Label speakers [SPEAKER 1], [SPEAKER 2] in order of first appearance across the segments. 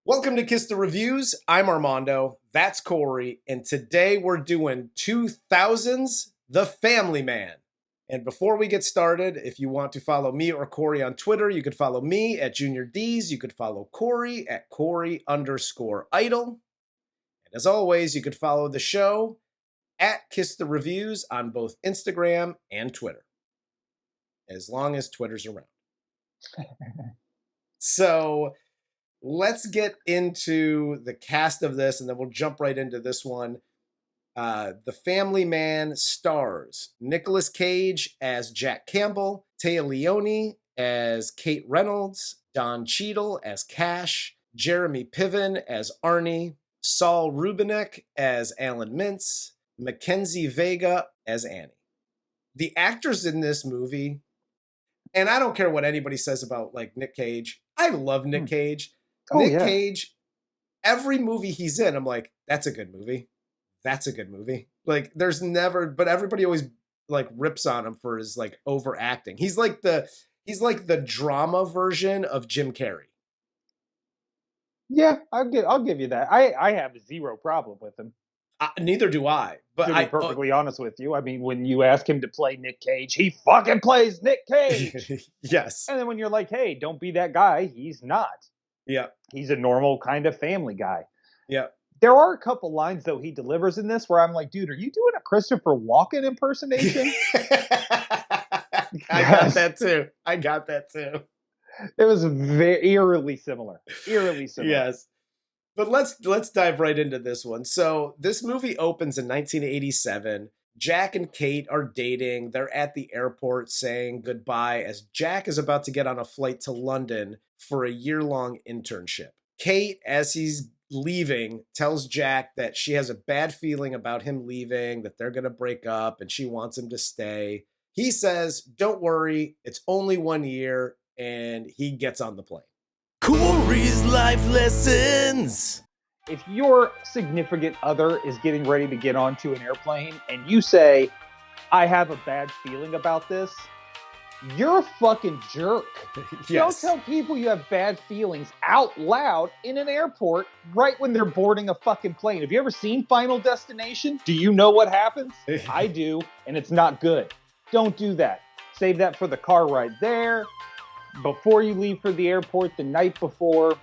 [SPEAKER 1] Welcome to Kiss the Reviews. I'm Armando. That's Corey. And today we're doing 2000's The Family Man. And before we get started, if you want to follow me or Corey on Twitter, you could follow me at Junior D's. You could follow Corey at Corey_Idol. And as always, you could follow the show at Kiss the Reviews on both Instagram and Twitter, as long as Twitter's around. So let's get into the cast of this, and then we'll jump right into this one. The Family Man stars Nicolas Cage as Jack Campbell, Téa Leoni as Kate Reynolds, Don Cheadle as Cash, Jeremy Piven as Arnie, Saul Rubinek as Alan Mintz, Makenzie Vega as Annie. The actors in this movie, and I don't care what anybody says about like Nick Cage. I love Nick Cage. Nick Cage, every movie he's in, I'm like, that's a good movie. That's a good movie. Like, there's never, but everybody always like rips on him for his like overacting. He's like the drama version of Jim Carrey.
[SPEAKER 2] Yeah, I'll give you that. I have zero problem with him.
[SPEAKER 1] Neither do I. But
[SPEAKER 2] to be perfectly honest with you, I mean, when you ask him to play Nick Cage, he fucking plays Nick Cage.
[SPEAKER 1] Yes.
[SPEAKER 2] And then when you're like, hey, don't be that guy, he's not.
[SPEAKER 1] Yeah.
[SPEAKER 2] He's a normal kind of family guy.
[SPEAKER 1] Yeah.
[SPEAKER 2] There are a couple lines, though, he delivers in this where I'm like, dude, are you doing a Christopher Walken impersonation?
[SPEAKER 1] I got that too.
[SPEAKER 2] It was very eerily similar.
[SPEAKER 1] Yes. But let's dive right into this one. So this movie opens in 1987. Jack and Kate are dating. They're at the airport saying goodbye as Jack is about to get on a flight to London for a year-long internship. Kate, as he's leaving, tells Jack that she has a bad feeling about him leaving, that they're going to break up, and she wants him to stay. He says, don't worry, it's only 1 year, and he gets on the plane. Corey's Life Lessons.
[SPEAKER 2] If your significant other is getting ready to get onto an airplane and you say, I have a bad feeling about this, you're a fucking jerk.
[SPEAKER 1] Yes.
[SPEAKER 2] Don't tell people you have bad feelings out loud in an airport right when they're boarding a fucking plane. Have you ever seen Final Destination? Do you know what happens? I do, and it's not good. Don't do that. Save that for the car ride there, before you leave for the airport, the night before,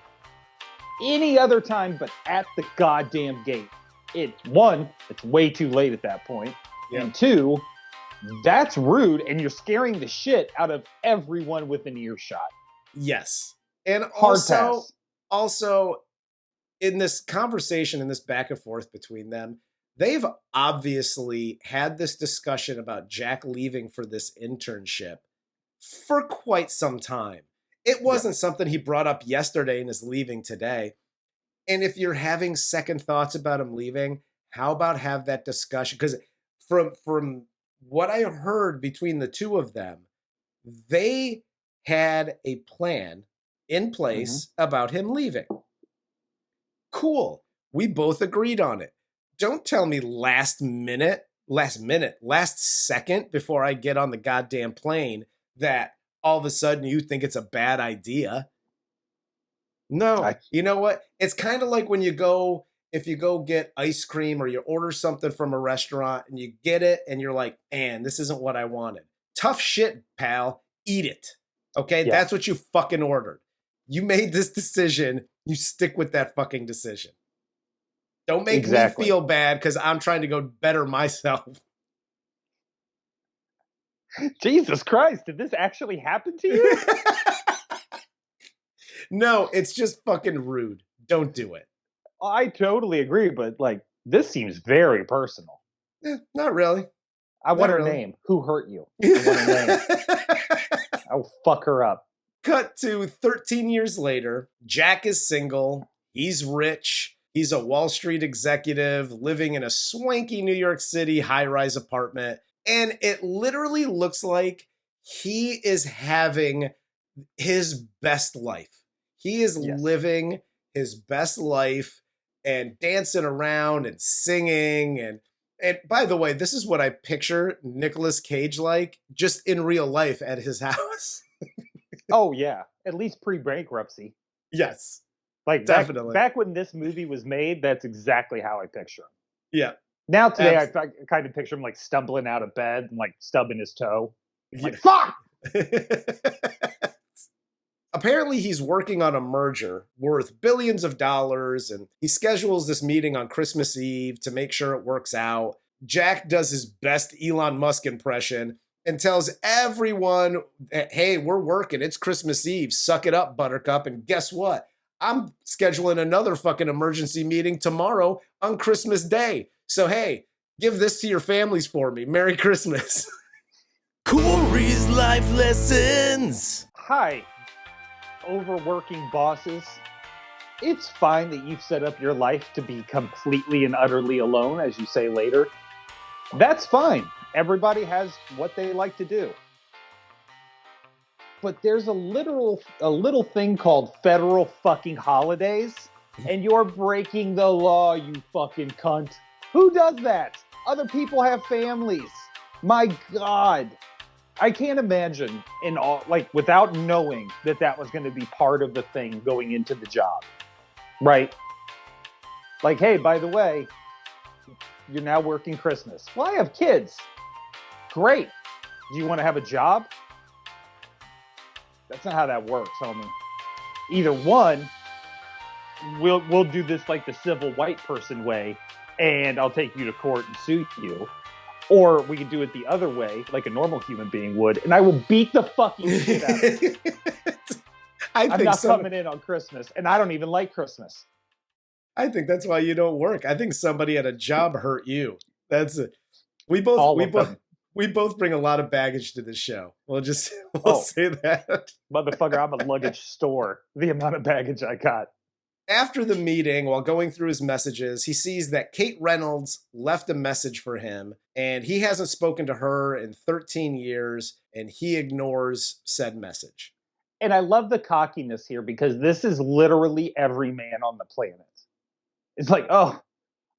[SPEAKER 2] any other time but at the goddamn gate. One, it's way too late at that point. Yep. And two, that's rude, and you're scaring the shit out of everyone within earshot.
[SPEAKER 1] Yes. And
[SPEAKER 2] Hard
[SPEAKER 1] also, in this conversation, in this back and forth between them, they've obviously had this discussion about Jack leaving for this internship for quite some time. It wasn't something he brought up yesterday and is leaving today. And if you're having second thoughts about him leaving, how about have that discussion? Because from what I heard between the two of them, they had a plan in place about him leaving. Cool. We both agreed on it. Don't tell me last second before I get on the goddamn plane that all of a sudden you think it's a bad idea. No, you know what? It's kind of like when if you go get ice cream or you order something from a restaurant and you get it and you're like, man, this isn't what I wanted. Tough shit, pal. Eat it. Okay? Yeah. That's what you fucking ordered. You made this decision. You stick with that fucking decision. Don't make me feel bad because I'm trying to go better myself.
[SPEAKER 2] Jesus Christ, did this actually happen to you?
[SPEAKER 1] No, it's just fucking rude. Don't do it.
[SPEAKER 2] I totally agree, but like, this seems very personal.
[SPEAKER 1] Not really.
[SPEAKER 2] I want her name. Who hurt you? I want her name. I'll fuck her up.
[SPEAKER 1] Cut to 13 years later. Jack is single. He's rich. He's a Wall Street executive living in a swanky New York City high-rise apartment. And it literally looks like he is having his best life. He is living his best life and dancing around and singing. And by the way, this is what I picture Nicolas Cage like just in real life at his house.
[SPEAKER 2] Oh, yeah. At least pre-bankruptcy.
[SPEAKER 1] Yes.
[SPEAKER 2] Like
[SPEAKER 1] Definitely.
[SPEAKER 2] back when this movie was made, that's exactly how I picture him.
[SPEAKER 1] Yeah.
[SPEAKER 2] Now today, I kind of picture him like stumbling out of bed and like stubbing his toe. Like, fuck!
[SPEAKER 1] Apparently, he's working on a merger worth billions of dollars, and he schedules this meeting on Christmas Eve to make sure it works out. Jack does his best Elon Musk impression and tells everyone, hey, we're working. It's Christmas Eve. Suck it up, Buttercup. And guess what? I'm scheduling another fucking emergency meeting tomorrow on Christmas Day. So, hey, give this to your families for me. Merry Christmas.
[SPEAKER 3] Corey's Life Lessons.
[SPEAKER 2] Hi, overworking bosses. It's fine that you've set up your life to be completely and utterly alone, as you say later. That's fine. Everybody has what they like to do. But there's a little thing called federal fucking holidays, and you're breaking the law, you fucking cunt. Who does that? Other people have families. My God. I can't imagine without knowing that was going to be part of the thing going into the job. Right? Like, hey, by the way, you're now working Christmas. Well, I have kids. Great. Do you want to have a job? That's not how that works, homie. Either one, we'll do this like the civil white person way, and I'll take you to court and sue you. Or we can do it the other way, like a normal human being would, and I will beat the fucking shit out of you. I'm not coming in on Christmas, and I don't even like Christmas.
[SPEAKER 1] I think that's why you don't work. I think somebody at a job hurt you. That's it. We both bring a lot of baggage to this show. We'll say that.
[SPEAKER 2] Motherfucker, I'm a luggage store. The amount of baggage I got.
[SPEAKER 1] After the meeting, while going through his messages, he sees that Kate Reynolds left a message for him, and he hasn't spoken to her in 13 years, and he ignores said message.
[SPEAKER 2] And I love the cockiness here, because this is literally every man on the planet. It's like, oh,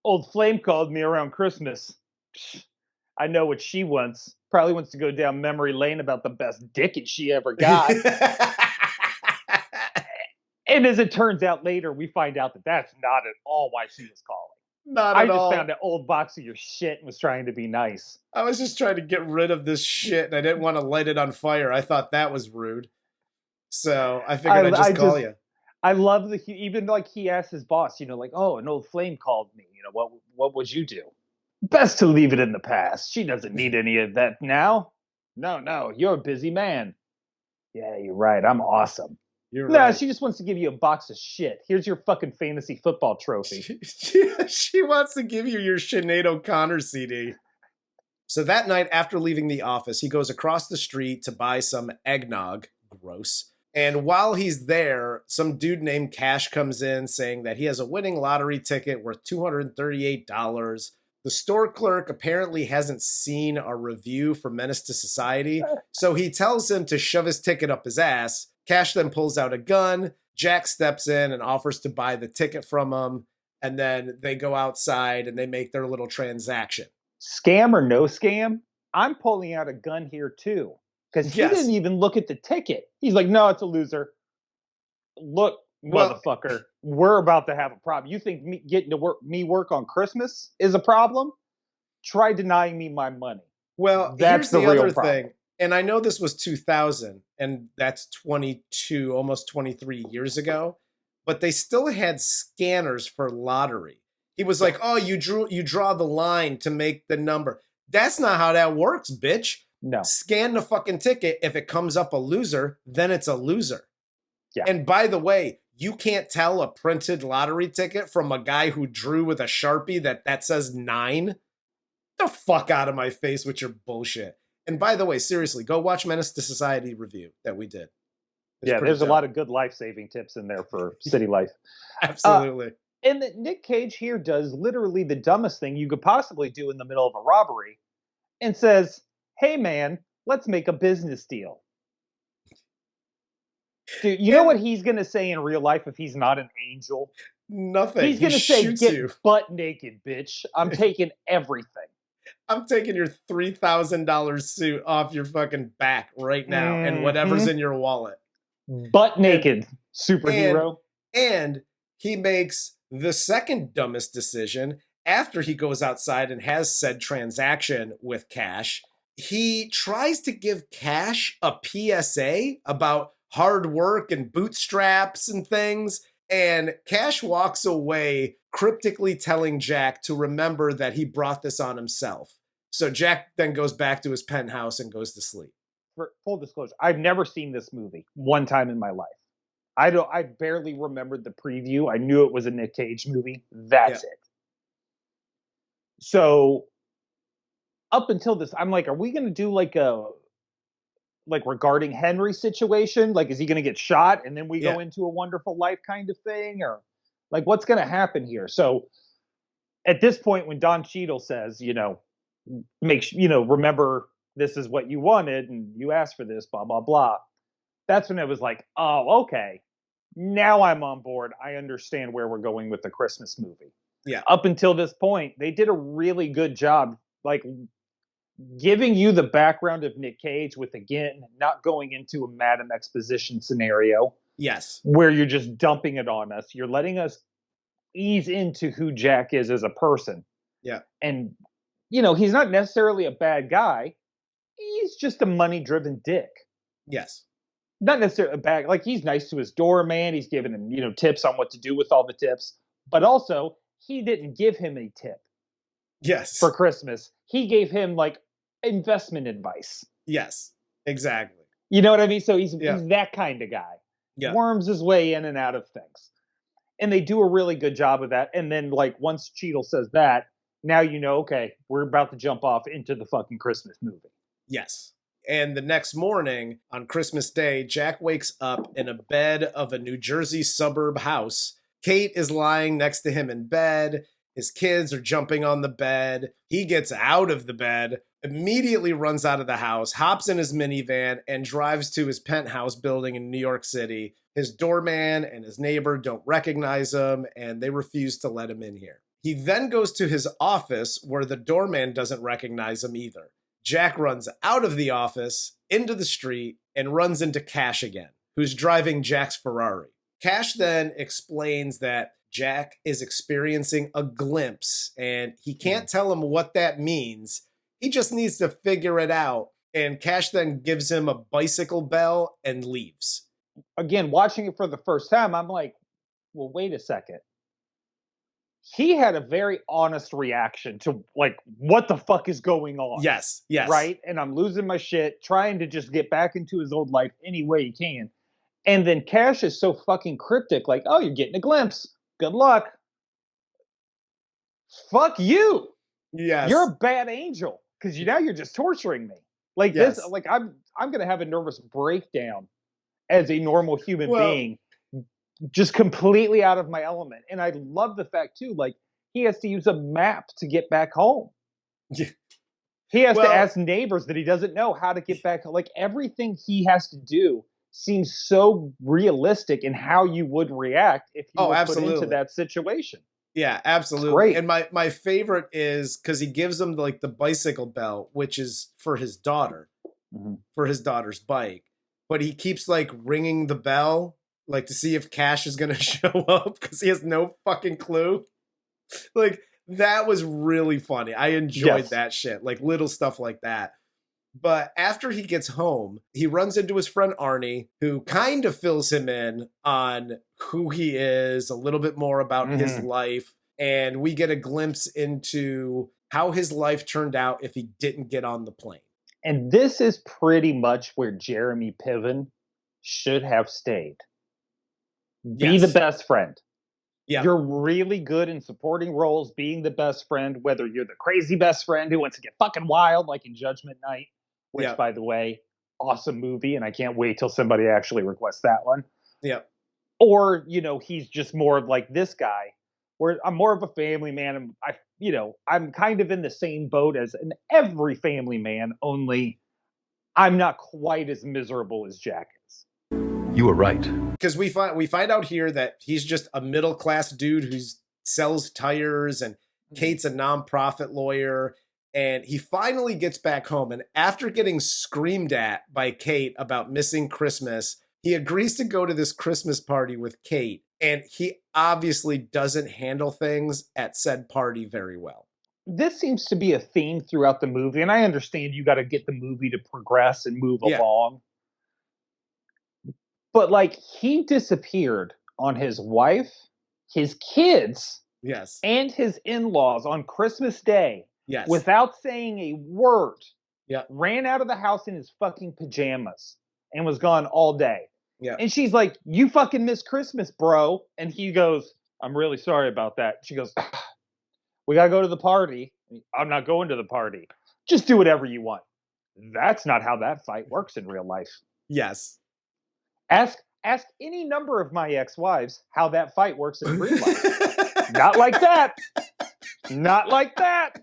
[SPEAKER 2] old Flame called me around Christmas. I know what she wants. Probably wants to go down memory lane about the best dickin' she ever got. And as it turns out later, we find out that that's not at all why she was calling.
[SPEAKER 1] Not at all.
[SPEAKER 2] I just found an old box of your shit and was trying to be nice.
[SPEAKER 1] I was just trying to get rid of this shit, and I didn't want to light it on fire. I thought that was rude. So I figured I'd just call you.
[SPEAKER 2] I love even like he asked his boss, like, oh, an old flame called me. What would you do? Best to leave it in the past. She doesn't need any of that now. No, you're a busy man. Yeah, you're right. I'm awesome. Right. She just wants to give you a box of shit. Here's your fucking fantasy football trophy.
[SPEAKER 1] She wants to give you your Sinead O'Connor CD. So that night, after leaving the office, he goes across the street to buy some eggnog. Gross. And while he's there, some dude named Cash comes in saying that he has a winning lottery ticket worth $238. The store clerk apparently hasn't seen a review for Menace to Society, so he tells him to shove his ticket up his ass. Cash then pulls out a gun. Jack steps in and offers to buy the ticket from him. And then they go outside and they make their little transaction.
[SPEAKER 2] Scam or no scam? I'm pulling out a gun here too. Because he didn't even look at the ticket. He's like, no, it's a loser. Look, motherfucker, we're about to have a problem. You think getting to work on Christmas is a problem? Try denying me my money.
[SPEAKER 1] Well,
[SPEAKER 2] that's
[SPEAKER 1] the other thing. And I know this was 2000, and that's 22, almost 23 years ago, but they still had scanners for lottery. He was like, oh, you draw the line to make the number. That's not how that works, bitch.
[SPEAKER 2] No.
[SPEAKER 1] Scan the fucking ticket. If it comes up a loser, then it's a loser.
[SPEAKER 2] Yeah.
[SPEAKER 1] And by the way, you can't tell a printed lottery ticket from a guy who drew with a Sharpie that says 9. Get the fuck out of my face with your bullshit. And by the way, seriously, go watch Menace to Society review that we did.
[SPEAKER 2] There's a lot of good life-saving tips in there for city life.
[SPEAKER 1] Absolutely.
[SPEAKER 2] And Nick Cage here does literally the dumbest thing you could possibly do in the middle of a robbery and says, hey, man, let's make a business deal. Dude, you know what he's going to say in real life if he's not an angel?
[SPEAKER 1] Nothing.
[SPEAKER 2] He's going to say, get butt naked, bitch. I'm taking everything.
[SPEAKER 1] I'm taking your $3,000 suit off your fucking back right now and whatever's in your wallet.
[SPEAKER 2] Butt naked, superhero.
[SPEAKER 1] And he makes the second dumbest decision after he goes outside and has said transaction with Cash. He tries to give Cash a PSA about hard work and bootstraps and things. And Cash walks away cryptically telling Jack to remember that he brought this on himself. So Jack then goes back to his penthouse and goes to sleep.
[SPEAKER 2] For full disclosure, I've never seen this movie one time in my life. I barely remembered the preview. I knew it was a Nick Cage movie. That's it. So up until this, I'm like, are we going to do like a regarding Henry situation? Like, is he going to get shot and then we go into A Wonderful Life kind of thing? Or like, what's going to happen here? So at this point, when Don Cheadle says, remember this is what you wanted and you asked for this, blah, blah, blah. That's when it was like, oh, okay. Now I'm on board. I understand where we're going with the Christmas movie.
[SPEAKER 1] Yeah.
[SPEAKER 2] Up until this point, they did a really good job, like giving you the background of Nick Cage with, again, not going into a Madam Exposition scenario.
[SPEAKER 1] Yes.
[SPEAKER 2] Where you're just dumping it on us. You're letting us ease into who Jack is as a person.
[SPEAKER 1] Yeah.
[SPEAKER 2] And, he's not necessarily a bad guy. He's just a money-driven dick.
[SPEAKER 1] Yes.
[SPEAKER 2] Not necessarily a bad, like he's nice to his doorman. He's giving him, tips on what to do with all the tips. But also, he didn't give him a tip.
[SPEAKER 1] Yes.
[SPEAKER 2] For Christmas. He gave him like investment advice.
[SPEAKER 1] Yes, exactly.
[SPEAKER 2] You know what I mean? So he's that kind of guy.
[SPEAKER 1] Yeah.
[SPEAKER 2] Worms his way in and out of things. And they do a really good job of that. And then like once Cheadle says that, now okay, we're about to jump off into the fucking Christmas movie.
[SPEAKER 1] Yes. And the next morning, on Christmas Day, Jack wakes up in a bed of a New Jersey suburb house. Kate is lying next to him in bed. His kids are jumping on the bed. He gets out of the bed, immediately runs out of the house, hops in his minivan, and drives to his penthouse building in New York City. His doorman and his neighbor don't recognize him, and they refuse to let him in here. He then goes to his office, where the doorman doesn't recognize him either. Jack runs out of the office, into the street, and runs into Cash again, who's driving Jack's Ferrari. Cash then explains that Jack is experiencing a glimpse, and he can't tell him what that means. He just needs to figure it out. And Cash then gives him a bicycle bell and leaves.
[SPEAKER 2] Again, watching it for the first time, I'm like, well, wait a second. He had a very honest reaction to like, what the fuck is going on?
[SPEAKER 1] Yes.
[SPEAKER 2] Right? And I'm losing my shit, trying to just get back into his old life any way he can. And then Cash is so fucking cryptic, like, oh, you're getting a glimpse. Good luck. Fuck you.
[SPEAKER 1] Yes.
[SPEAKER 2] You're a bad angel. Because now you're just torturing me. Like this, like I'm gonna have a nervous breakdown as a normal human being. Just completely out of my element. And I love the fact too, like he has to use a map to get back home.
[SPEAKER 1] Yeah.
[SPEAKER 2] He has to ask neighbors that he doesn't know how to get back home. Like everything he has to do seems so realistic in how you would react if you were put into that situation.
[SPEAKER 1] Yeah, absolutely. Great. And my favorite is because he gives him like the bicycle bell, which is for his daughter, for his daughter's bike. But he keeps like ringing the bell, like to see if Cash is going to show up because he has no fucking clue. Like that was really funny. I enjoyed that shit, like little stuff like that. But after he gets home, he runs into his friend Arnie, who kind of fills him in on who he is, a little bit more about his life. And we get a glimpse into how his life turned out if he didn't get on the plane.
[SPEAKER 2] And this is pretty much where Jeremy Piven should have stayed. Be the best friend. Yeah. You're really good in supporting roles, being the best friend, whether you're the crazy best friend who wants to get fucking wild, like in Judgment Night, which, by the way, awesome movie, and I can't wait till somebody actually requests that one.
[SPEAKER 1] Yeah.
[SPEAKER 2] Or, he's just more like this guy, where I'm more of a family man, and I'm kind of in the same boat as every family man, only I'm not quite as miserable as Jack is.
[SPEAKER 3] You were right.
[SPEAKER 1] Because we find out here that he's just a middle-class dude who sells tires, and Kate's a nonprofit lawyer. And he finally gets back home. And after getting screamed at by Kate about missing Christmas, He agrees to go to this Christmas party with Kate, and he obviously doesn't handle things at said party very well.
[SPEAKER 2] This seems to be a theme throughout the movie, and I understand you got to get the movie to progress and move along. But, like, he disappeared on his wife, his kids,
[SPEAKER 1] Yes.
[SPEAKER 2] and his in-laws on Christmas Day.
[SPEAKER 1] Yes.
[SPEAKER 2] Without saying a word.
[SPEAKER 1] Yeah.
[SPEAKER 2] Ran out of the house in his fucking pajamas and was gone all day.
[SPEAKER 1] Yeah.
[SPEAKER 2] And she's like, you fucking missed Christmas, bro. And he goes, I'm really sorry about that. She goes, we got to go to the party. I'm not going to the party. Just do whatever you want. That's not how that fight works in real life.
[SPEAKER 1] Yes.
[SPEAKER 2] Ask any number of my ex-wives how that fight works in real life. Not like that. Not like that.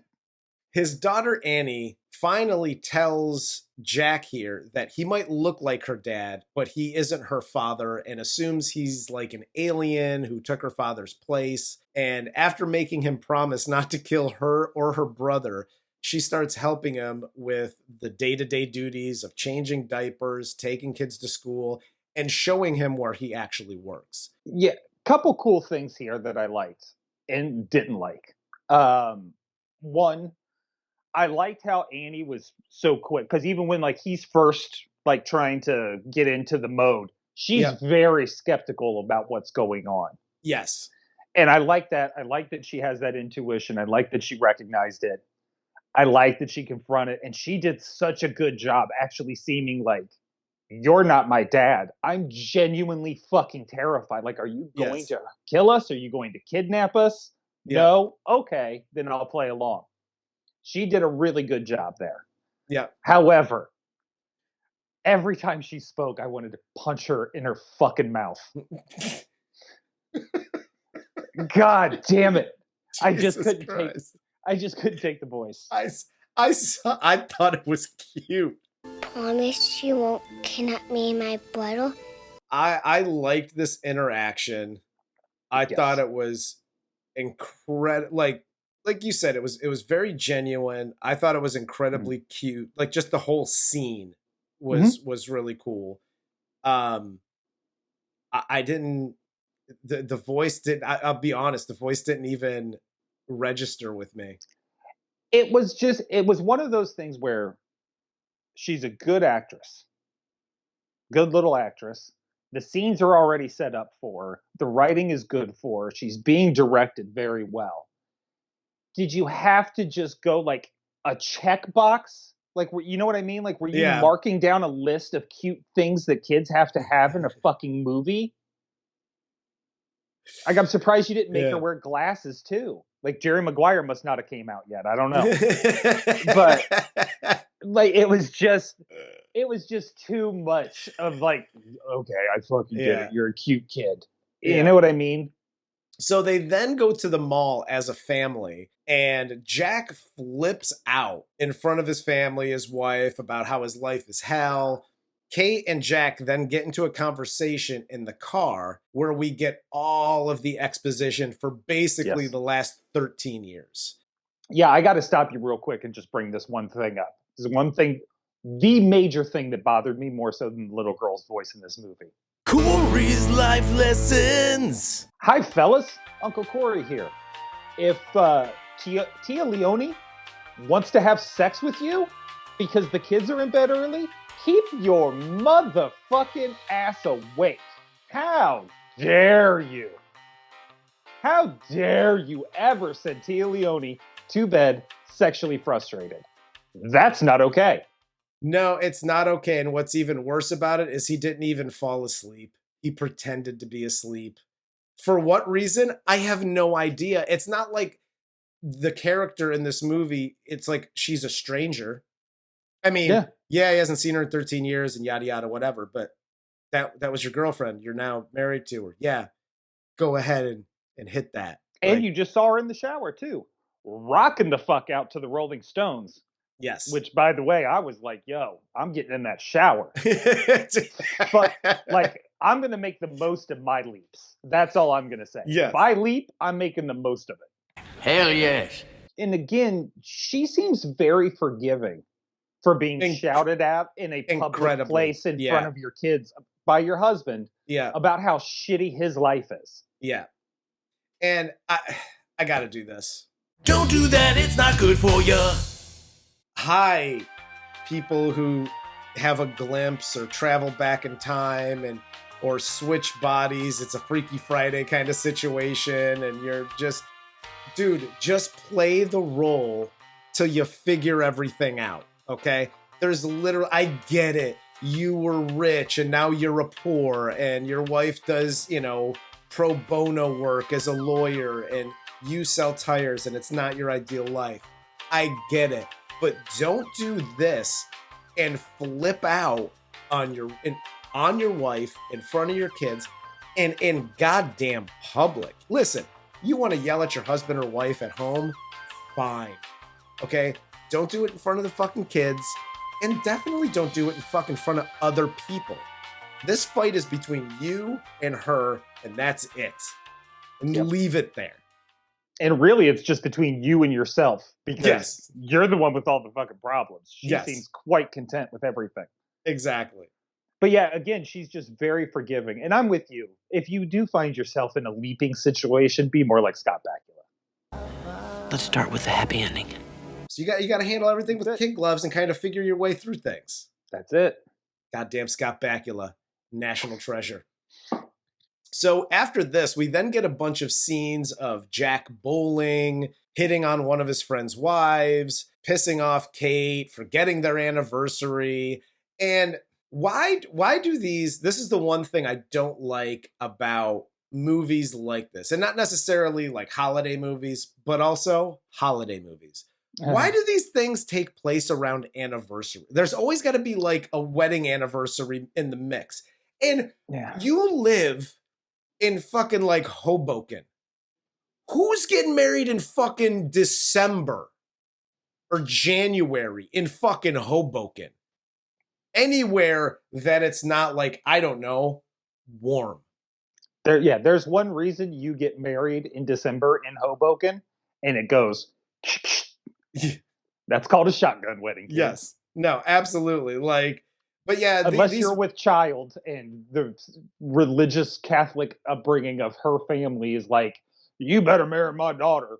[SPEAKER 1] His daughter Annie finally tells Jack here that he might look like her dad, but he isn't her father, and assumes he's like an alien who took her father's place. And after making him promise not to kill her or her brother, she starts helping him with the day-to-day duties of changing diapers, taking kids to school, and showing him where he actually works.
[SPEAKER 2] Yeah, couple cool things here that I liked and didn't like. One, I liked how Annie was so quick, because even when like he's first like trying to get into the mode, she's very skeptical about what's going on.
[SPEAKER 1] Yes.
[SPEAKER 2] And I like that. I like that she has that intuition. I like that she recognized it. I like that she confronted, and she did such a good job actually seeming like, you're not my dad. I'm genuinely fucking terrified. Like, are you going to kill us? Are you going to kidnap us?
[SPEAKER 1] Yeah.
[SPEAKER 2] No? Okay, then I'll play along. She did a really good job there.
[SPEAKER 1] Yeah.
[SPEAKER 2] However, every time she spoke, I wanted to punch her in her fucking mouth. God damn it. I just couldn't take the voice.
[SPEAKER 1] I thought it was cute.
[SPEAKER 4] Promise you won't kidnap me and my brother?
[SPEAKER 1] I liked this interaction. I thought it was incredible. Like you said, it was very genuine. I thought it was incredibly cute. Like, just the whole scene was really cool. I didn't. The voice didn't. I'll be honest. The voice didn't even register with me.
[SPEAKER 2] It was one of those things where she's a good actress, good little actress. The scenes are already set up for her. The writing is good for her. She's being directed very well. Did you have to just go like a checkbox? Like, you know what I mean? Like, were you marking down a list of cute things that kids have to have in a fucking movie? Like, I'm surprised you didn't make her wear glasses too. Like, Jerry Maguire must not have came out yet. I don't know. But like, it was just too much of like, okay, I fucking get it. You're a cute kid. Yeah. You know what I mean?
[SPEAKER 1] So they then go to the mall as a family, and Jack flips out in front of his family, his wife, about how his life is hell. Kate and Jack then get into a conversation in the car where we get all of the exposition for basically the last 13 years.
[SPEAKER 2] Yeah, I got to stop you real quick and just bring this one thing up. This is one thing, the major thing that bothered me more so than the little girl's voice in this movie.
[SPEAKER 3] Corey's life lessons.
[SPEAKER 2] Hi, fellas. Uncle Corey here. If Téa Leoni wants to have sex with you because the kids are in bed early, keep your motherfucking ass awake. How dare you? How dare you ever send Téa Leoni to bed sexually frustrated? That's not okay.
[SPEAKER 1] No, it's not okay. And what's even worse about it is he didn't even fall asleep. He pretended to be asleep. For what reason? I have no idea. It's not like the character in this movie, it's like she's a stranger. I mean, he hasn't seen her in 13 years and yada, yada, whatever. But that was your girlfriend. You're now married to her. Yeah, go ahead and hit that.
[SPEAKER 2] And like, you just saw her in the shower, too. Rocking the fuck out to the Rolling Stones.
[SPEAKER 1] Yes.
[SPEAKER 2] Which, by the way, I was like, yo, I'm getting in that shower. But, like, I'm going to make the most of my leaps. That's all I'm going to say.
[SPEAKER 1] Yes.
[SPEAKER 2] If I leap, I'm making the most of it.
[SPEAKER 3] Hell yes.
[SPEAKER 2] And again, she seems very forgiving for being shouted at in a public place in front of your kids. by your husband
[SPEAKER 1] Yeah.
[SPEAKER 2] about how shitty his life is.
[SPEAKER 1] Yeah. And I got to do this.
[SPEAKER 3] Don't do that, it's not good for you.
[SPEAKER 1] Hi, people who have a glimpse or travel back in time or switch bodies. It's a Freaky Friday kind of situation, and you're just, dude, just play the role till you figure everything out, okay? There's literally, I get it. You were rich and now you're a poor, and your wife does, pro bono work as a lawyer, and you sell tires and it's not your ideal life. I get it. But don't do this and flip out on your wife in front of your kids and in goddamn public. Listen, you want to yell at your husband or wife at home? Fine. Okay? Don't do it in front of the fucking kids, and definitely don't do it in fucking front of other people. This fight is between you and her, and that's it. And leave it there.
[SPEAKER 2] And really, it's just between you and yourself, because
[SPEAKER 1] Yes.
[SPEAKER 2] you're the one with all the fucking problems. She
[SPEAKER 1] Yes.
[SPEAKER 2] seems quite content with everything.
[SPEAKER 1] Exactly.
[SPEAKER 2] But yeah, again, she's just very forgiving. And I'm with you. If you do find yourself in a leaping situation, be more like Scott Bakula.
[SPEAKER 3] Let's start with the happy ending.
[SPEAKER 1] So you got to handle everything with kid gloves and kind of figure your way through things.
[SPEAKER 2] That's it.
[SPEAKER 1] Goddamn Scott Bakula, national treasure. So after this, we then get a bunch of scenes of Jack bowling, hitting on one of his friend's wives, pissing off Kate, forgetting their anniversary. And why do these? This is the one thing I don't like about movies like this, and not necessarily like holiday movies, but also holiday movies. Why do these things take place around anniversary? There's always got to be like a wedding anniversary in the mix. And you live in fucking like Hoboken. Who's getting married in fucking December or January in fucking Hoboken? Anywhere that it's not like, I don't know, warm.
[SPEAKER 2] There's one reason you get married in December in Hoboken, and it goes. That's called a shotgun wedding. Kids.
[SPEAKER 1] Yes. No, absolutely. Like, but yeah,
[SPEAKER 2] unless you're with child and the religious Catholic upbringing of her family is like, you better marry my daughter.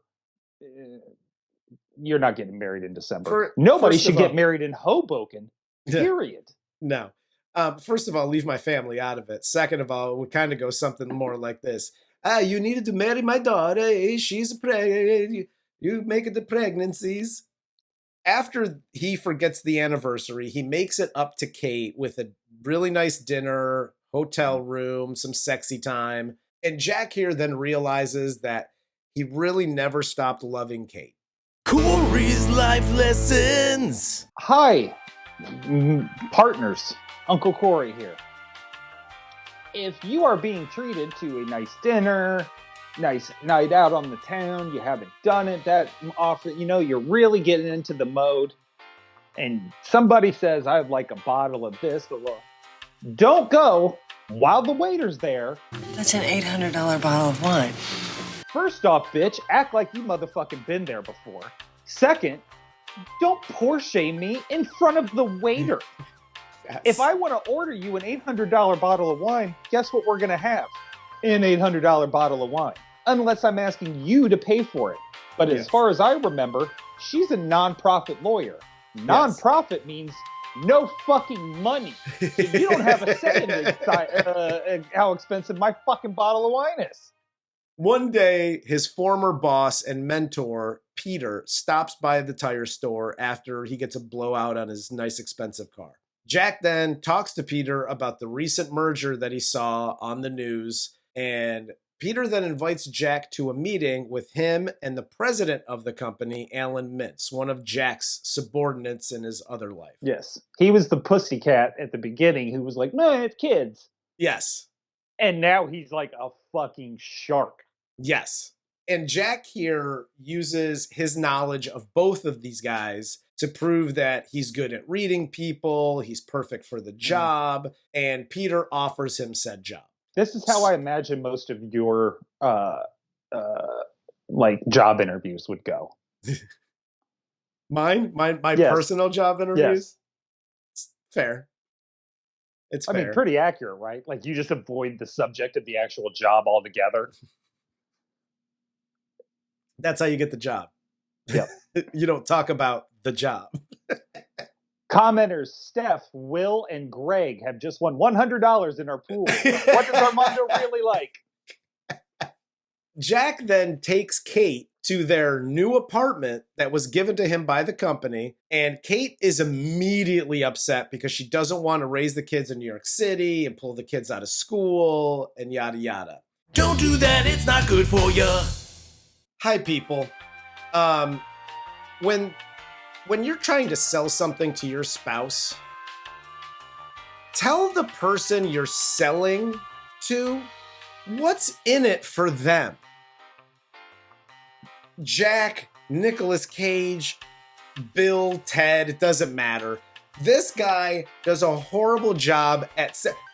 [SPEAKER 2] You're not getting married in December. Nobody should get married in Hoboken. Period.
[SPEAKER 1] No. First of all, leave my family out of it. Second of all, it would kind of go something more like this. You needed to marry my daughter. She's pregnant. You make it the pregnancies. After he forgets the anniversary, he makes it up to Kate with a really nice dinner, hotel room, some sexy time. And Jack here then realizes that he really never stopped loving Kate.
[SPEAKER 3] Corey's life lessons.
[SPEAKER 2] Hi, partners. Uncle Corey here. If you are being treated to a nice dinner, nice night out on the town, you haven't done it that often, you're really getting into the mode, and somebody says, I'd like a bottle of this, don't go while the waiter's there.
[SPEAKER 5] That's an $800 bottle of wine.
[SPEAKER 2] First off, bitch, act like you motherfucking been there before. Second, don't pour shame me in front of the waiter. Yes. If I want to order you an $800 bottle of wine, guess what we're going to have? An $800 bottle of wine. Unless I'm asking you to pay for it. But as far as I remember, she's a nonprofit lawyer. Nonprofit means no fucking money. So you don't have a say in how expensive my fucking bottle of wine is.
[SPEAKER 1] One day, his former boss and mentor, Peter, stops by the tire store after he gets a blowout on his nice, expensive car. Jack then talks to Peter about the recent merger that he saw on the news, and Peter then invites Jack to a meeting with him and the president of the company, Alan Mintz, one of Jack's subordinates in his other life.
[SPEAKER 2] Yes. He was the pussycat at the beginning who was like, no, I have kids.
[SPEAKER 1] Yes.
[SPEAKER 2] And now he's like a fucking shark.
[SPEAKER 1] Yes. And Jack here uses his knowledge of both of these guys to prove that he's good at reading people, he's perfect for the job, and Peter offers him said job.
[SPEAKER 2] This is how I imagine most of your like job interviews would go.
[SPEAKER 1] My personal job interviews? Yes. Fair. It's
[SPEAKER 2] I
[SPEAKER 1] fair.
[SPEAKER 2] mean, pretty accurate, right? Like, you just avoid the subject of the actual job altogether.
[SPEAKER 1] That's how you get the job.
[SPEAKER 2] Yep.
[SPEAKER 1] You don't talk about the job.
[SPEAKER 2] Commenters Steph, Will, and Greg have just won $100 in our pool. What does Armando really like?
[SPEAKER 1] Jack then takes Kate to their new apartment that was given to him by the company, and Kate is immediately upset because she doesn't want to raise the kids in New York City and pull the kids out of school and yada yada.
[SPEAKER 3] Don't do that, it's not good for you.
[SPEAKER 1] Hi, people. When you're trying to sell something to your spouse, tell the person you're selling to what's in it for them. Jack, Nicolas Cage, Bill, Ted, it doesn't matter. This guy does a horrible job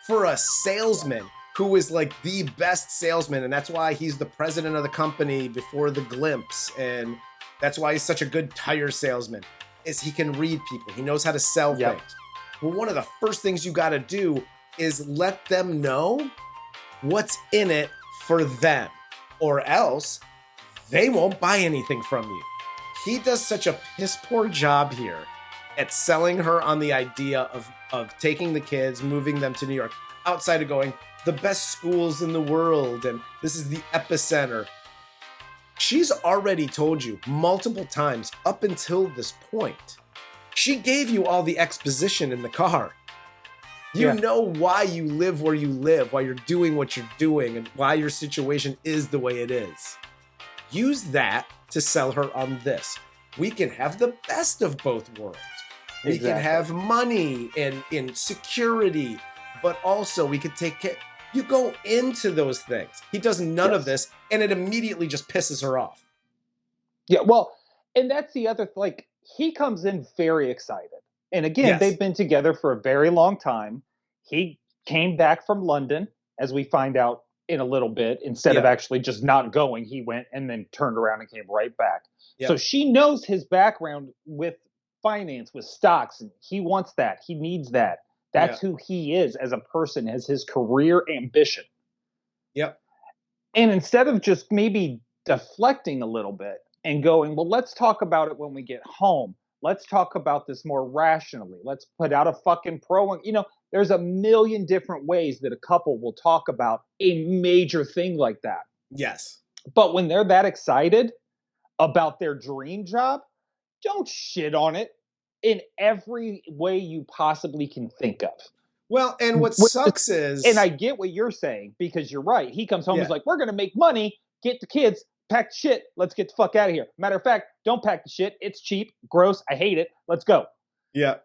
[SPEAKER 1] for a salesman who is like the best salesman, and that's why he's the president of the company before the glimpse, and that's why he's such a good tire salesman, is he can read people. He knows how to sell things. Well, one of the first things you got to do is let them know what's in it for them, or else they won't buy anything from you. He does such a piss poor job here at selling her on the idea of taking the kids, moving them to New York, outside of going, the best schools in the world, and this is the epicenter. She's already told you multiple times up until this point. She gave you all the exposition in the car. You know why you live where you live, why you're doing what you're doing, and why your situation is the way it is. Use that to sell her on this. We can have the best of both worlds. We can have money and in security, but also we could take care. You go into those things. He does none of this, and it immediately just pisses her off.
[SPEAKER 2] Yeah, well, and that's the other, like, he comes in very excited. And again, they've been together for a very long time. He came back from London, as we find out in a little bit. Instead of actually just not going, he went and then turned around and came right back. So she knows his background with finance, with stocks, and he wants that. He needs that. That's who he is as a person, as his career ambition.
[SPEAKER 1] Yep.
[SPEAKER 2] And instead of just maybe deflecting a little bit and going, well, let's talk about it when we get home. Let's talk about this more rationally. Let's put out a fucking pro. You know, there's a million different ways that a couple will talk about a major thing like that.
[SPEAKER 1] Yes.
[SPEAKER 2] But when they're that excited about their dream job, don't shit on it in every way you possibly can think of.
[SPEAKER 1] Well, and what sucks is...
[SPEAKER 2] And I get what you're saying, because you're right. He comes home, he's like, we're going to make money, get the kids, pack the shit, let's get the fuck out of here. Matter of fact, don't pack the shit. It's cheap, gross, I hate it, let's go.
[SPEAKER 1] Yeah.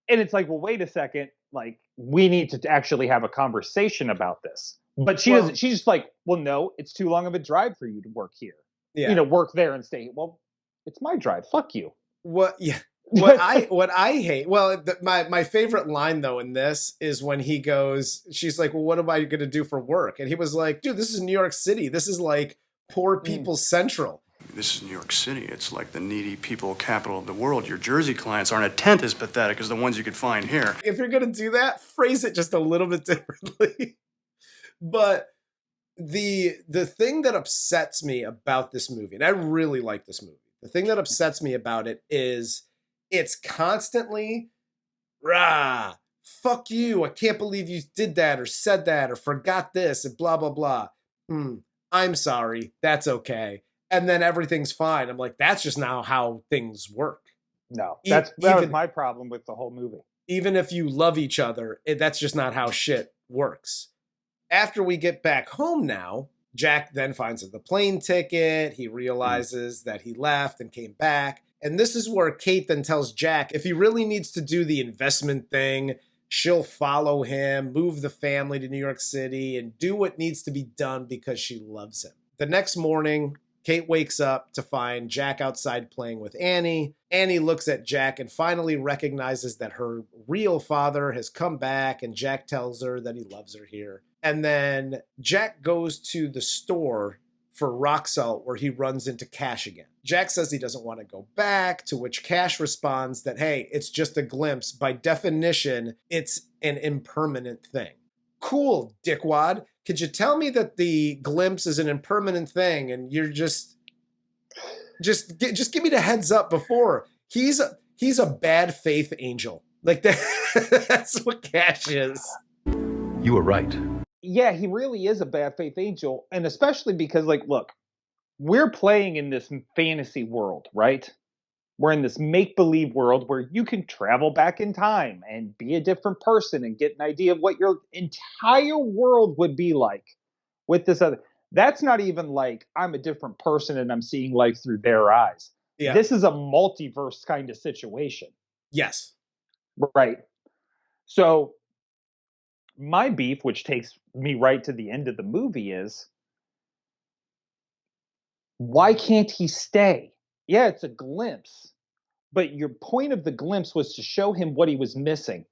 [SPEAKER 2] And it's like, well, wait a second. Like, we need to actually have a conversation about this. But she doesn't. She's just like, well, no, it's too long of a drive for you to work here.
[SPEAKER 1] Yeah.
[SPEAKER 2] You know, work there and stay. Well, it's my drive. Fuck you.
[SPEAKER 1] What I hate. Well, my favorite line though in this is when he goes. She's like, well, what am I going to do for work? And he was like, dude, this is New York City. This is like poor people's central.
[SPEAKER 6] This is New York City. It's like the needy people capital of the world. Your Jersey clients aren't a tenth as pathetic as the ones you could find here.
[SPEAKER 1] If you're going to do that, phrase it just a little bit differently. But the thing that upsets me about this movie, and I really like this movie, the thing that upsets me about it is it's constantly, rah, fuck you, I can't believe you did that or said that or forgot this and blah, blah, blah. I'm sorry, that's okay. And then everything's fine. I'm like, that's just not how things work.
[SPEAKER 2] No, that was my problem with the whole movie.
[SPEAKER 1] Even if you love each other, that's just not how shit works. After we get back home now, Jack then finds the plane ticket. He realizes that he left and came back. And this is where Kate then tells Jack, if he really needs to do the investment thing, she'll follow him, move the family to New York City, and do what needs to be done because she loves him. The next morning, Kate wakes up to find Jack outside playing with Annie. Annie looks at Jack and finally recognizes that her real father has come back, and Jack tells her that he loves her here. And then Jack goes to the store for rock salt where he runs into Cash again. Jack says he doesn't want to go back, to which Cash responds that, hey, it's just a glimpse. By definition, it's an impermanent thing. Cool, dickwad. Could you tell me that the glimpse is an impermanent thing and you're just give me the heads up before. He's a bad faith angel. Like that, that's what Cash is.
[SPEAKER 7] You were right.
[SPEAKER 2] Yeah, he really is a bad faith angel. And especially because, like, look, we're playing in this fantasy world, right? We're in this make-believe world where you can travel back in time and be a different person and get an idea of what your entire world would be like with this other. That's not even like I'm a different person and I'm seeing life through their eyes.
[SPEAKER 1] Yeah.
[SPEAKER 2] This is a multiverse kind of situation.
[SPEAKER 1] Yes.
[SPEAKER 2] Right. So my beef, which takes me right to the end of the movie, is why can't he stay? Yeah, it's a glimpse. But your point of the glimpse was to show him what he was missing.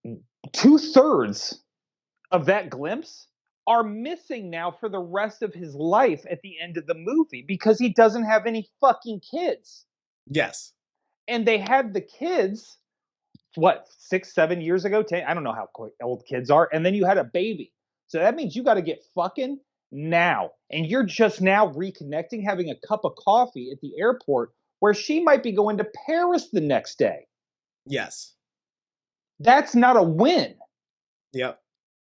[SPEAKER 2] 2/3 of that glimpse are missing now for the rest of his life at the end of the movie because he doesn't have any fucking kids.
[SPEAKER 1] Yes.
[SPEAKER 2] And they had the kids, what, 6, 7 years ago? 10, I don't know how old kids are. And then you had a baby. So that means you got to get fucking now. And you're just now reconnecting, having a cup of coffee at the airport where she might be going to Paris the next day.
[SPEAKER 1] Yes.
[SPEAKER 2] That's not a win.
[SPEAKER 1] Yep.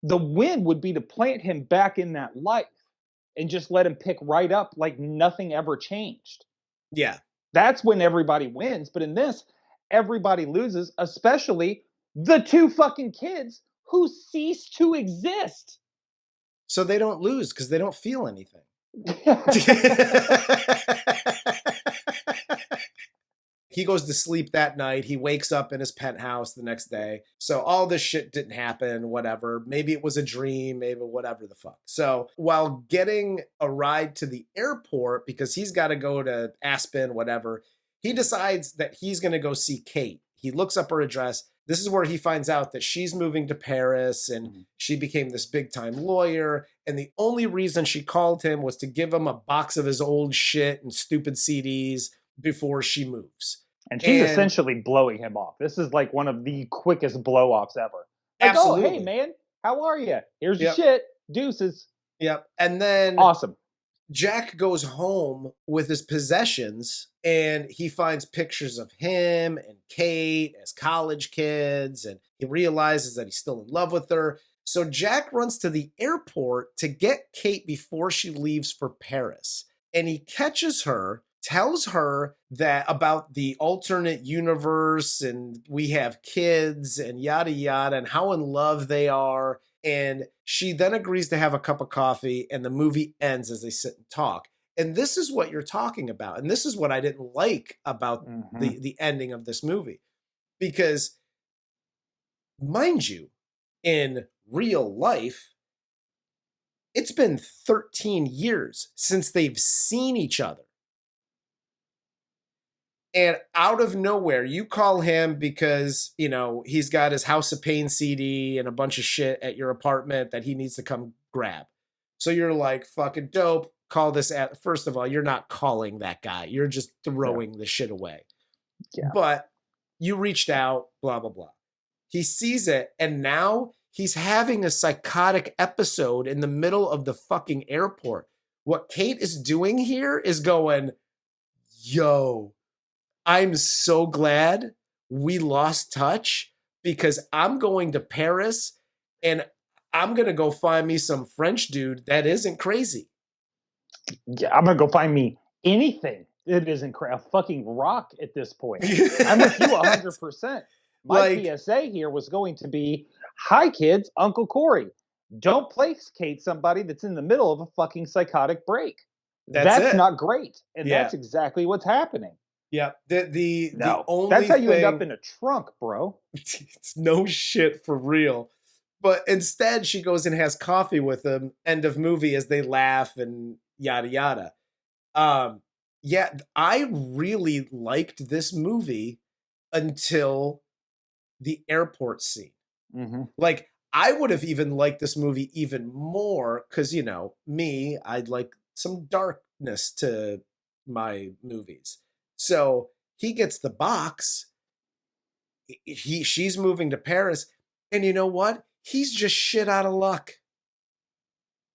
[SPEAKER 2] The win would be to plant him back in that life and just let him pick right up like nothing ever changed.
[SPEAKER 1] Yeah.
[SPEAKER 2] That's when everybody wins. But in this, everybody loses, especially the 2 fucking kids who cease to exist.
[SPEAKER 1] So they don't lose because they don't feel anything. He goes to sleep that night. He wakes up in his penthouse the next day. So all this shit didn't happen, whatever. Maybe it was a dream, maybe whatever the fuck. So while getting a ride to the airport, because he's got to go to Aspen, whatever, he decides that he's going to go see Kate. He looks up her address. This is where he finds out that she's moving to Paris and she became this big time lawyer. And the only reason she called him was to give him a box of his old shit and stupid CDs before she moves.
[SPEAKER 2] And she's essentially blowing him off. This is like one of the quickest blow-offs ever. Like,
[SPEAKER 1] absolutely.
[SPEAKER 2] oh, hey, man, how are you? Here's your shit. Deuces.
[SPEAKER 1] Yep. And then
[SPEAKER 2] awesome.
[SPEAKER 1] Jack goes home with his possessions and he finds pictures of him and Kate as college kids. And he realizes that he's still in love with her. So Jack runs to the airport to get Kate before she leaves for Paris. And he catches her, tells her that about the alternate universe and we have kids and yada yada and how in love they are. And she then agrees to have a cup of coffee and the movie ends as they sit and talk. And this is what you're talking about. And this is what I didn't like about the ending of this movie. Because mind you, in real life, it's been 13 years since they've seen each other. And out of nowhere, you call him because, you know, he's got his House of Pain CD and a bunch of shit at your apartment that he needs to come grab. So you're like, fucking dope. Call this at, first of all, you're not calling that guy. You're just throwing the shit away. Yeah. But you reached out, blah, blah, blah. He sees it, and now he's having a psychotic episode in the middle of the fucking airport. What Kate is doing here is going, yo, I'm so glad we lost touch because I'm going to Paris and I'm going to go find me some French dude that isn't crazy.
[SPEAKER 2] Yeah, I'm going to go find me anything that isn't a fucking rock at this point. I'm with you 100%. My PSA here was going to be, hi kids, Uncle Corey, don't placate somebody that's in the middle of a fucking psychotic break. That's not great. And that's exactly what's happening.
[SPEAKER 1] Yeah, the only
[SPEAKER 2] that's how you
[SPEAKER 1] thing,
[SPEAKER 2] end up in a trunk, bro.
[SPEAKER 1] It's no shit for real. But instead, she goes and has coffee with him. End of movie as they laugh and yada yada. Yeah, I really liked this movie until the airport scene.
[SPEAKER 2] Mm-hmm.
[SPEAKER 1] Like I would have even liked this movie even more because, you know, me, I'd like some darkness to my movies. So he gets the box. She's moving to Paris. And you know what? He's just shit out of luck.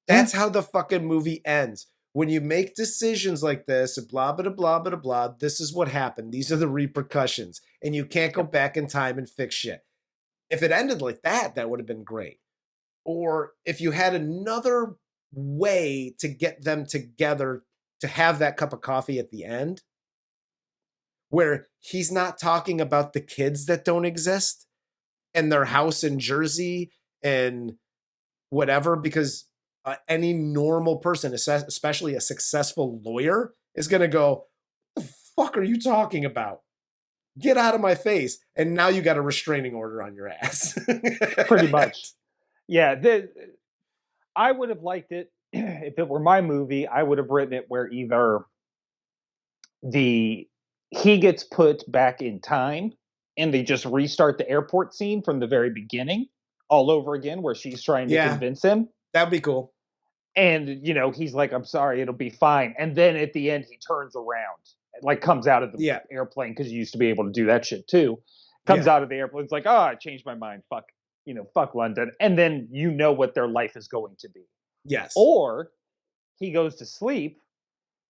[SPEAKER 1] That's how the fucking movie ends. When you make decisions like this, blah, blah, blah, blah, blah, this is what happened. These are the repercussions. And you can't go back in time and fix shit. If it ended like that, that would have been great. Or if you had another way to get them together to have that cup of coffee at the end, where he's not talking about the kids that don't exist and their house in Jersey and whatever, because any normal person, especially a successful lawyer, is going to go, what the fuck are you talking about? Get out of my face. And now you got a restraining order on your ass.
[SPEAKER 2] Pretty much. Yeah. I would have liked it if it were my movie. I would have written it where either he gets put back in time and they just restart the airport scene from the very beginning all over again, where she's trying to convince him.
[SPEAKER 1] That'd be cool.
[SPEAKER 2] And, you know, he's like, I'm sorry, it'll be fine. And then at the end, he turns around, like comes out of the airplane, because you used to be able to do that shit too. Comes out of the airplane. It's like, oh, I changed my mind. Fuck London. And then you know what their life is going to be.
[SPEAKER 1] Yes.
[SPEAKER 2] Or he goes to sleep.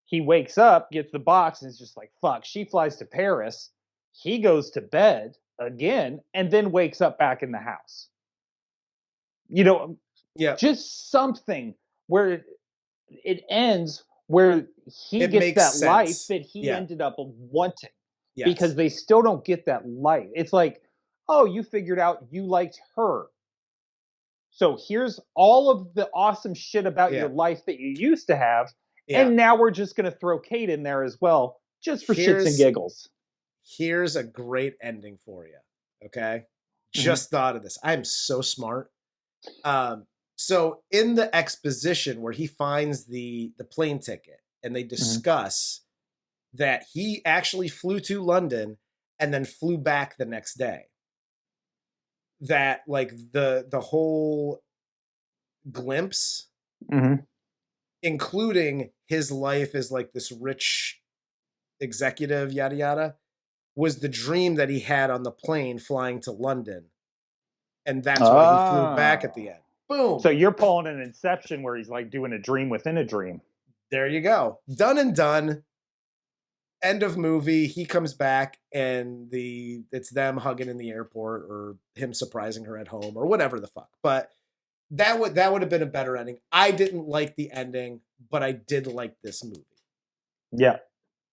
[SPEAKER 2] He wakes up, gets the box, and is just like, fuck. She flies to Paris. He goes to bed again, and then wakes up back in the house. You know, just something where it ends where he gets that sense. Life that he ended up wanting. Yes. Because they still don't get that life. It's like, oh, you figured out you liked her. So here's all of the awesome shit about your life that you used to have. Yeah. And now we're just going to throw Kate in there as well, just for shits and giggles.
[SPEAKER 1] Here's a great ending for you. Okay. Just thought of this. I'm so smart. So in the exposition where he finds the plane ticket and they discuss that he actually flew to London and then flew back the next day, that like the whole glimpse, including his life as like this rich executive, yada, yada, was the dream that he had on the plane flying to London. And that's why he flew back at the end. Boom.
[SPEAKER 2] So you're pulling an Inception where he's like doing a dream within a dream.
[SPEAKER 1] There you go. Done and done. End of movie. He comes back and it's them hugging in the airport or him surprising her at home or whatever the fuck. But that would have been a better ending. I didn't like the ending, but I did like this movie.
[SPEAKER 2] Yeah.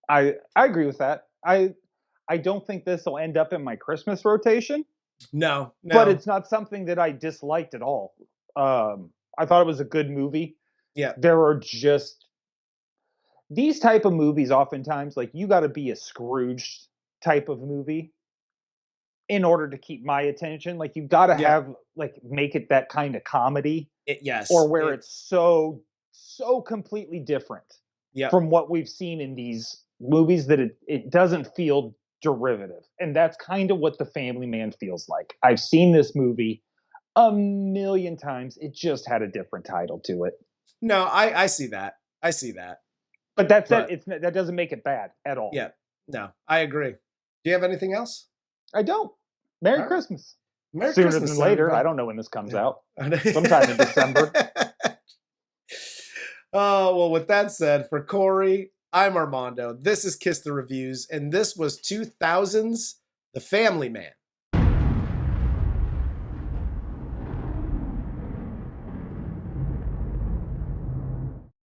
[SPEAKER 2] I agree with that. I don't think this will end up in my Christmas rotation.
[SPEAKER 1] No.
[SPEAKER 2] But it's not something that I disliked at all. I thought it was a good movie.
[SPEAKER 1] Yeah.
[SPEAKER 2] There are just these type of movies oftentimes, like you got to be a Scrooge type of movie in order to keep my attention. Like you got to have, like, make it that kind of comedy. Or where it's so completely different from what we've seen in these movies that it doesn't feel derivative. And that's kind of what The Family Man feels like. I've seen this movie a million times. It just had a different title to it.
[SPEAKER 1] No, I see that. I see that.
[SPEAKER 2] But that's it. That doesn't make it bad at all.
[SPEAKER 1] Yeah. No, I agree. Do you have anything else?
[SPEAKER 2] I don't. Merry Christmas.
[SPEAKER 1] Merry
[SPEAKER 2] Sooner
[SPEAKER 1] Christmas,
[SPEAKER 2] than later.
[SPEAKER 1] everybody.
[SPEAKER 2] I don't know when this comes out. Sometime in December.
[SPEAKER 1] Oh, well, with that said, for Corey, I'm Armando. This is Kiss the Reviews, and this was 2000's The Family Man.